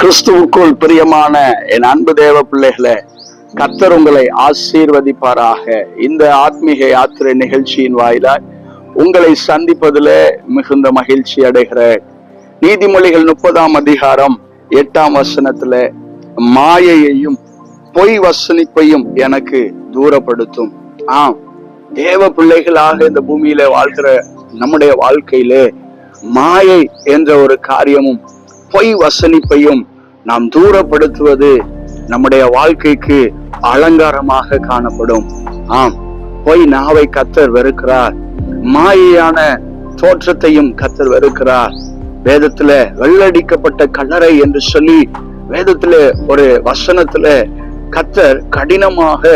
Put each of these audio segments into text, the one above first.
கிறிஸ்துவுக்குள் பிரியமான என் அன்பு தேவ பிள்ளைகளே, கர்த்தர் உங்களை ஆசீர்வதிப்பாராக. இந்த ஆத்மீக யாத்திரை நிகழ்ச்சியின் வாயிலாய் உங்களை சந்திப்பதிலே மிகுந்த மகிழ்ச்சி அடைகிறேன். நீதிமொழிகள் 30ஆம் அதிகாரம் 8ஆம் வசனத்துல மாயையையும் பொய் வசனிப்பையும் எனக்கு தூரப்படுத்தும். தேவ பிள்ளைகளாக இந்த பூமியில வாழ்கிற நம்முடைய வாழ்க்கையிலே மாயை என்ற ஒரு காரியமும் பொய் வசனிப்பையும் நாம் தூரப்படுத்துவது நம்முடைய வாழ்க்கைக்கு அலங்காரமாக காணப்படும். பொய் நாவை கர்த்தர் வெறுக்கிறார், மாயையான தோற்றத்தையும் கர்த்தர் வெறுக்கிறார். வேதத்துல வெள்ளடிக்கப்பட்ட கல்லறை என்று சொல்லி வேதத்துல ஒரு வசனத்துல கர்த்தர் கடினமாக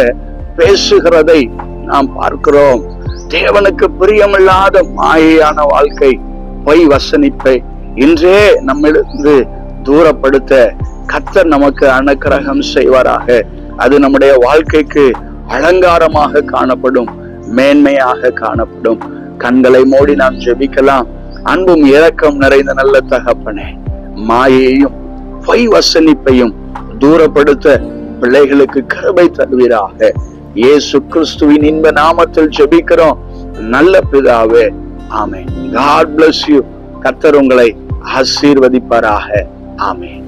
பேசுகிறதை நாம் பார்க்கிறோம். தேவனுக்கு பிரியமில்லாத மாயையான வாழ்க்கை, பொய் வசனிப்பை இன்றே நம்மிலிருந்து தூரப்படுத்த கர்த்தர் நமக்கு அனுக்கிரகம் செய்வாராக. அது நம்முடைய வாழ்க்கைக்கு அலங்காரமாக காணப்படும், மேன்மையாக காணப்படும். கண்களை மூடி நாம் ஜெபிக்கலாம். அன்பும் இரக்கம் நிறைந்த நல்ல தகப்பனே, மாயையையும் பொய் வசனிப்பையும் தூரப்படுத்த பிள்ளைகளுக்கு கிருபை தருவீராக. இயேசு கிறிஸ்துவின் இன்ப நாமத்தில் ஜெபிக்கிறோம் நல்ல பிதாவே, ஆமென். God bless you. கர்த்தர் உங்களை ஆசீர்வதிப்பாராக. ஆமென்.